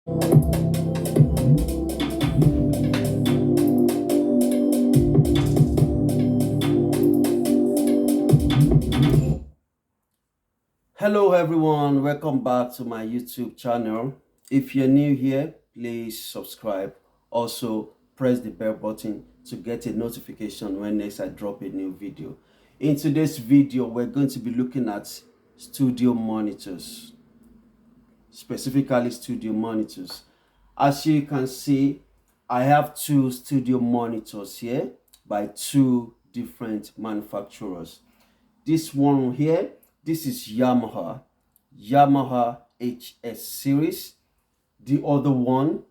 Hello everyone, welcome back to my YouTube channel. If you're new here, please subscribe. Also, press the bell button to get a notification when next I drop a new video. In today's video, we're going to be looking at studio monitors, specifically studio monitors. As you can see, I have two studio monitors here by two different manufacturers. This one here, this is Yamaha HS series. The other one,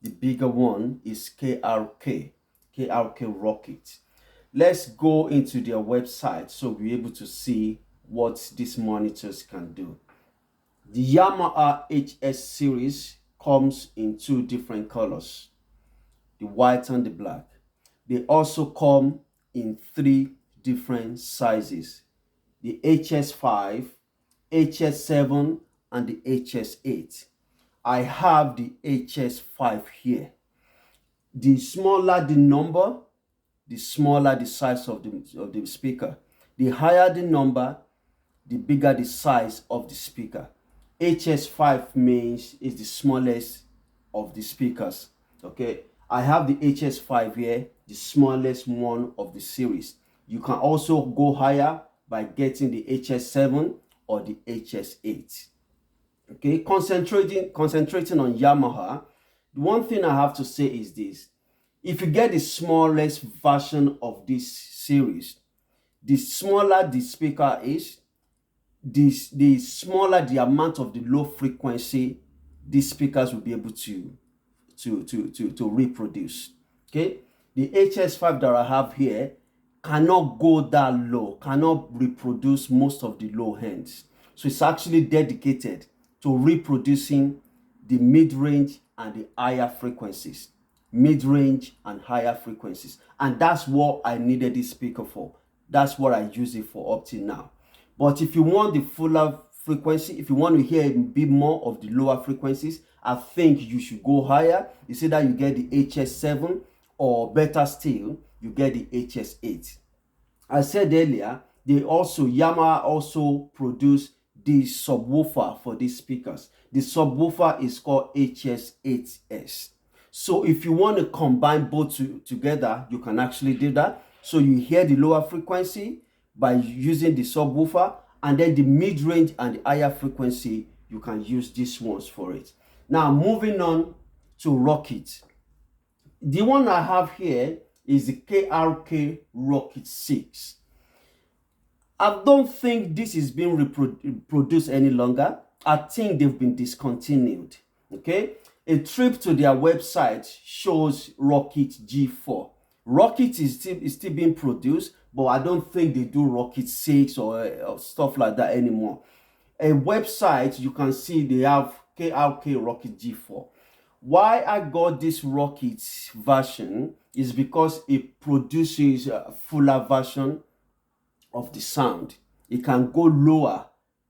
the bigger one, is KRK Rocket. Let's go into their website so we're able to see what these monitors can do. The Yamaha HS series comes in two different colors, the white and the black. They also come in three different sizes, the HS5, HS7, and the HS8. I have the HS5 here. The smaller the number, the smaller the size of the speaker. The higher the number, the bigger the size of the speaker. HS5 means is the smallest of the speakers. Okay, I have the HS5 here, the smallest one of the series. You can also go higher by getting the HS7 or the HS8. Okay, concentrating on Yamaha, the one thing I have to say is this: if you get the smallest version of this series, the smaller the speaker is, the smaller the amount of the low frequency these speakers will be able to reproduce. Okay, the HS5 that I have here cannot go that low, cannot reproduce most of the low ends. So it's actually dedicated to reproducing the mid-range and the higher frequencies. Mid-range and higher frequencies. And that's what I needed this speaker for. That's what I use it for up till now. But if you want the fuller frequency, if you want to hear a bit more of the lower frequencies, I think you should go higher. You see that you get the HS7, or better still, you get the HS8. I said earlier, Yamaha also produce the subwoofer for these speakers. The subwoofer is called HS8S. So if you want to combine both together, you can actually do that. So you hear the lower frequency by using the subwoofer, and then the mid-range and the higher frequency, you can use these ones for it. Now, moving on to Rocket. The one I have here is the KRK Rocket 6. I don't think this is being reproduced any longer. I think they've been discontinued. Okay, a trip to their website shows Rocket G4. Rocket is still being produced, but I don't think they do Rocket 6 or stuff like that anymore. A website, you can see they have KRK Rocket G4. Why I got this Rocket version is because it produces a fuller version of the sound. It can go lower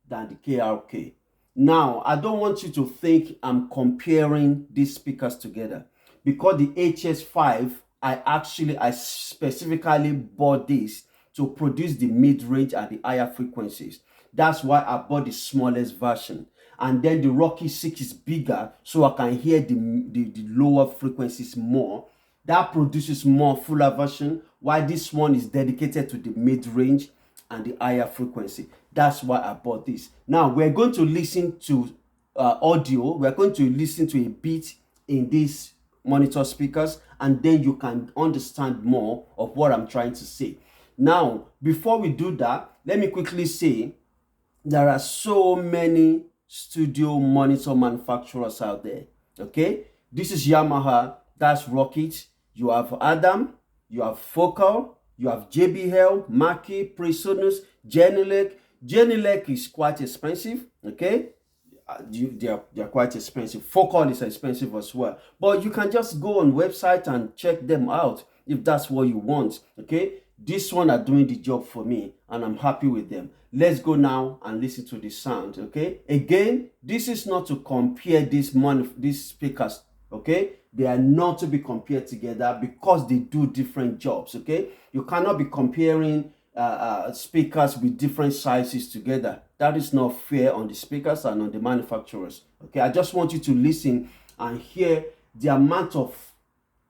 than the KRK. Now, I don't want you to think I'm comparing these speakers together, because the HS5, I specifically bought this to produce the mid-range and the higher frequencies. That's why I bought the smallest version. And then the Rocket 6 is bigger, so I can hear the lower frequencies more. That produces more fuller version, while this one is dedicated to the mid-range and the higher frequency. That's why I bought this. Now we're going to listen to audio. We're going to listen to a beat in these monitor speakers, and then you can understand more of what I'm trying to say. Now, before we do that, let me quickly say there are so many studio monitor manufacturers out there. Okay, this is Yamaha, that's Rocket, you have Adam, you have Focal, you have JBL, Mackie, Presonus, Genelec. Genelec is quite expensive. Okay, they are quite expensive. Focal is expensive as well, but you can just go on website and check them out if that's what you want. Okay, This one are doing the job for me and I'm happy with them. Let's go now and listen to the sound. Okay, again, this is not to compare these speakers. Okay, they are not to be compared together because they do different jobs. Okay, you cannot be comparing speakers with different sizes together. That is not fair on the speakers and on the manufacturers. Okay, I just want you to listen and hear the amount of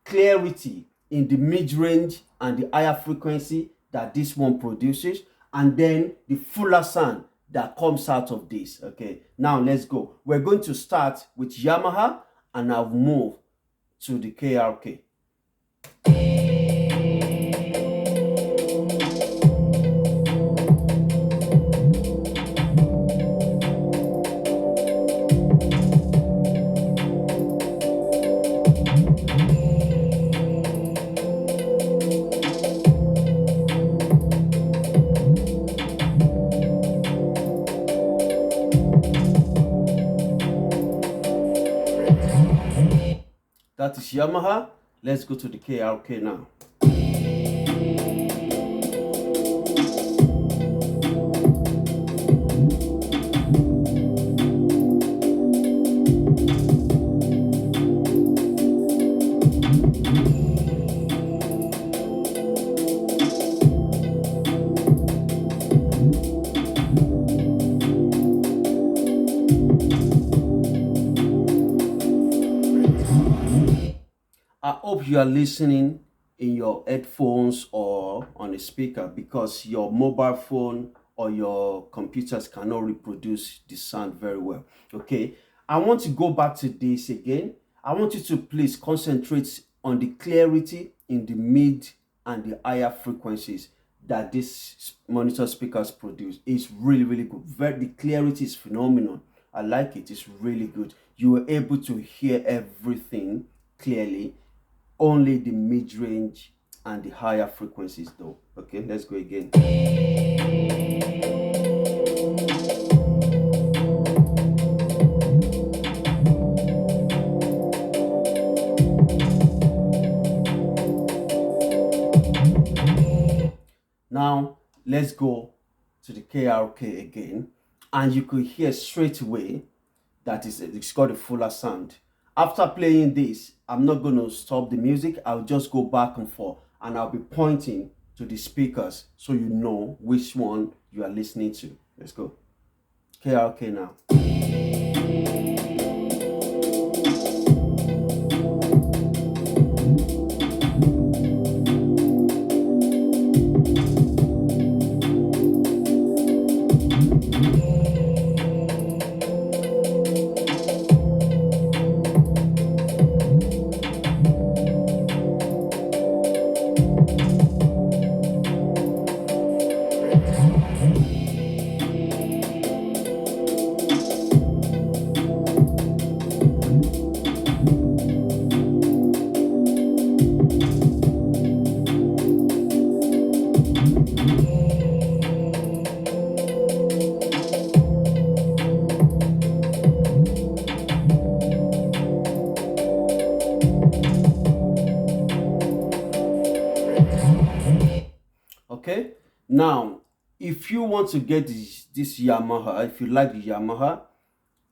clarity in the mid-range and the higher frequency that this one produces, and then the fuller sound that comes out of this. Okay, now let's go. We're going to start with Yamaha and I'll move to the KRK. That is Yamaha. Let's go to the KRK now. I hope you are listening in your headphones or on a speaker, because your mobile phone or your computers cannot reproduce the sound very well. Okay, I want to go back to this again. I want you to please concentrate on the clarity in the mid and the higher frequencies that these monitor speakers produce. It's really, really good. The clarity is phenomenal. I like it. It's really good. You were able to hear everything clearly. Only the mid-range and the higher frequencies though. Okay, let's go again. Now let's go to the KRK again, and you could hear straight away that it's got a fuller sound. After playing this, I'm not going to stop the music. I'll just go back and forth and I'll be pointing to the speakers so you know which one you are listening to. Let's go. KRK now. Okay, now if you want to get this Yamaha, if you like the Yamaha,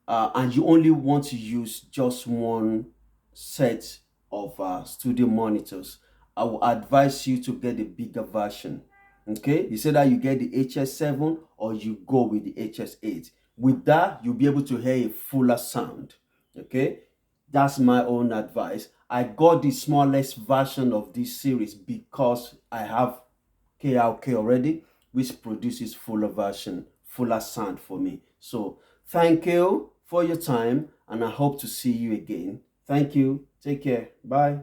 and you only want to use just one set of studio monitors, I will advise you to get the bigger version. Okay, you say that you get the HS7 or you go with the HS8. With that, you'll be able to hear a fuller sound. Okay, that's my own advice. I got the smallest version of this series because I have KRK already, which produces fuller sound for me. So thank you for your time and I hope to see you again. Thank you. Take care. Bye.